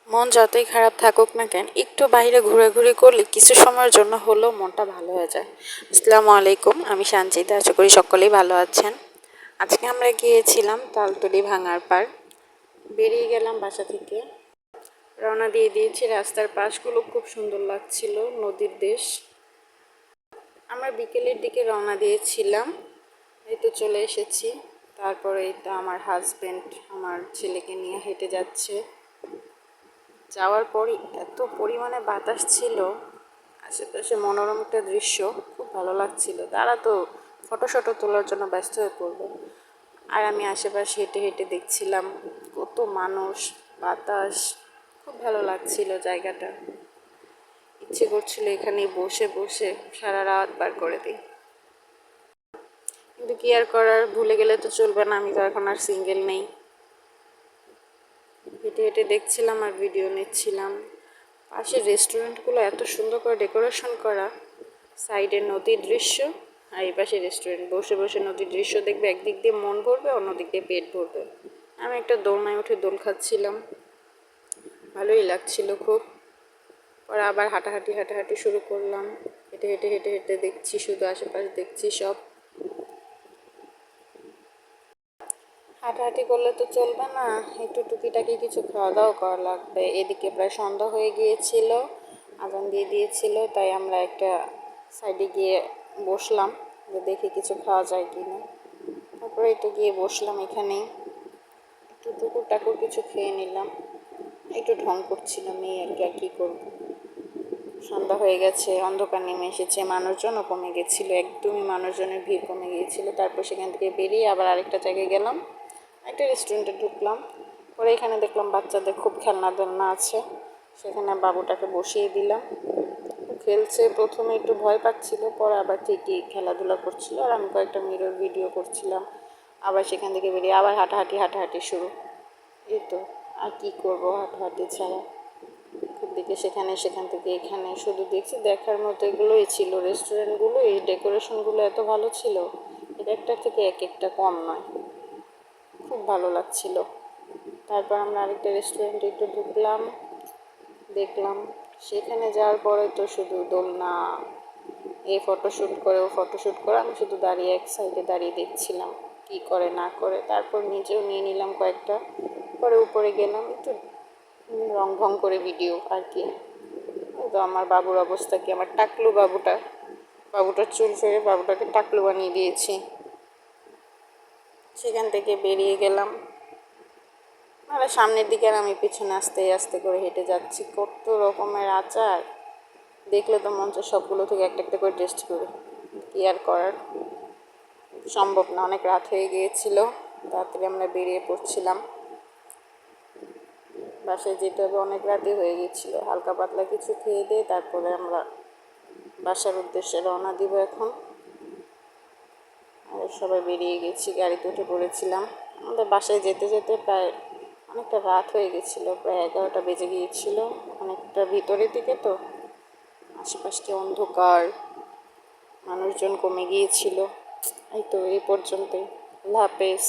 মন যতই খারাপ থাকুক না কেন একটু বাইরে ঘোরাঘুরি করলে কিছু সময়ের জন্য হলেও মনটা ভালো হয়ে যায়। আসসালামু আলাইকুম, আমি সঞ্চিতা, আশা করি সকলেই ভালো আছেন। আজকে আমরা গিয়েছিলাম তালতলি ভাঙার পাড়। বেরিয়ে গেলাম বাসা থেকে, রওনা দিয়ে দিয়েছি। রাস্তার পাশগুলো খুব সুন্দর লাগছিল, নদীর দেশ। আমরা বিকেলের দিকে রওনা দিয়েছিলাম, এই তো চলে এসেছি। তারপরে এই তো আমার হাজব্যান্ড আমার ছেলেকে নিয়ে হেঁটে যাচ্ছে। যাওয়ার পরই এত পরিমাণে বাতাস ছিল, আশেপাশে মনোরম একটা দৃশ্য, খুব ভালো লাগছিল। তারা তো ফটো তোলার জন্য ব্যস্ত হয়ে পড়লো, আর আমি আশেপাশে হেঁটে হেঁটে দেখছিলাম কত মানুষ, বাতাস, খুব ভালো লাগছিল জায়গাটা। ইচ্ছে করছিল এখানে বসে বসে সারা রাত পার করে দিই, কিন্তু কি আর করার, ভুলে গেলে তো চলবে না, আমি তো এখন আর সিঙ্গেল নেই। হেঁটে হেঁটে দেখছিলাম আর ভিডিও নিচ্ছিলাম। পাশের রেস্টুরেন্টগুলো এত সুন্দর করে ডেকোরেশন করা, সাইডে নদীর দৃশ্য, আর এই পাশে রেস্টুরেন্ট। বসে বসে নদীর দৃশ্য দেখবে, একদিক দিয়ে মন ভরবে, অন্যদিক দিয়ে পেট ভরবে। আমি একটা দোলনায় উঠে দোল খাচ্ছিলাম, ভালোই লাগছিল খুব। পরে আবার হাঁটাহাঁটি শুরু করলাম। হেঁটে হেঁটে হেঁটে হেঁটে দেখছি, শুধু আশেপাশে দেখছি সব। হাঁটাহাঁটি করলে তো চলবে না, একটু টুকিটাকি কিছু খাওয়া দাওয়া করা লাগবে। এদিকে প্রায় সন্ধ্যা হয়ে গিয়েছিল, আজান দিয়ে দিয়েছিল, তাই আমরা একটা সাইডে গিয়ে বসলাম যে দেখি কিছু খাওয়া যায় কি না। তারপরে একটু গিয়ে বসলাম এখানেই, একটু টুকুর টাকুর কিছু খেয়ে নিলাম। একটু ঢং করছিলাম, এই আর কি, আর কী করবো। সন্ধ্যা হয়ে গেছে, অন্ধকার নেমে এসেছে, মানুষজনও কমে গেছিলো, একদমই মানুষজনের ভিড় কমে গিয়েছিলো। তারপর সেখান থেকে বেরিয়ে আবার আরেকটা জায়গায় গেলাম, একটা রেস্টুরেন্টে ঢুকলাম। পরে এখানে দেখলাম বাচ্চাদের খুব খেলনা টেলনা আছে, সেখানে বাবুটাকে বসিয়ে দিলাম। খেলছে, প্রথমে একটু ভয় পাচ্ছিল, পরে আবার ঠিকই খেলাধুলা করছিল। আর আমি কয়েকটা মিরর ভিডিও করছিলাম। আবার সেখান থেকে বেরিয়ে আবার হাঁটাহাঁটি শুরু। এই তো, আর কি করবো হাঁটাহাঁটি ছাড়া। দিকে সেখান থেকে এখানে, শুধু দেখছি দেখার মতো এগুলোই ছিল। রেস্টুরেন্টগুলো, এই ডেকোরেশনগুলো এত ভালো ছিল, এক একটার থেকে এক একটা কম নয়, খুব ভালো লাগছিল। তারপর আমরা আরেকটা রেস্টুরেন্টে একটু ঢুকলাম, দেখলাম। সেখানে যাওয়ার পরে তো শুধু দোলনা, এই ফটোশ্যুট করে ও ফটোশ্যুট করে, আমি শুধু দাঁড়িয়ে এক সাইডে দাঁড়িয়ে দেখছিলাম কি করে না করে। তারপর নিজেও নিয়ে নিলাম কয়েকটা। পরে উপরে গেলাম, একটু রং ভং করে ভিডিও আর কি। তো আমার বাবুর অবস্থা কি, আমার টাকলু বাবুটার চুল ফেরে বাবুটাকে টাকলু বানিয়ে দিয়েছি। সেখান থেকে বেরিয়ে গেলাম, আর সামনের দিকে, আর আমি পিছনে আস্তে আস্তে করে হেঁটে যাচ্ছি। কত রকমের আচার, দেখলে তো মন চায় সবগুলো থেকে একটা একটা করে টেস্ট করি। কি আর করার, সম্ভব না, অনেক রাত হয়ে গিয়েছিল। তাড়াতাড়ি আমরা বেরিয়ে পড়ছিলাম, বাসায় যেতে হবে, অনেক রাতই হয়ে গিয়েছিলো। হালকা পাতলা কিছু খেয়ে দিয়ে তারপরে আমরা বাসার উদ্দেশ্যে রওনা দিব এখন। আর সবাই বেরিয়ে গেছি, গাড়িতে উঠে পড়েছিলাম। আমাদের বাসায় যেতে যেতে প্রায় অনেকটা রাত হয়ে গেছিলো, প্রায় 11টা বেজে গিয়েছিলো। অনেকটা ভিতরের দিকে তো, আশেপাশে অন্ধকার, মানুষজন কমে গিয়েছিল। এই তো, এই পর্যন্তই। আল্লাহ হাফেজ।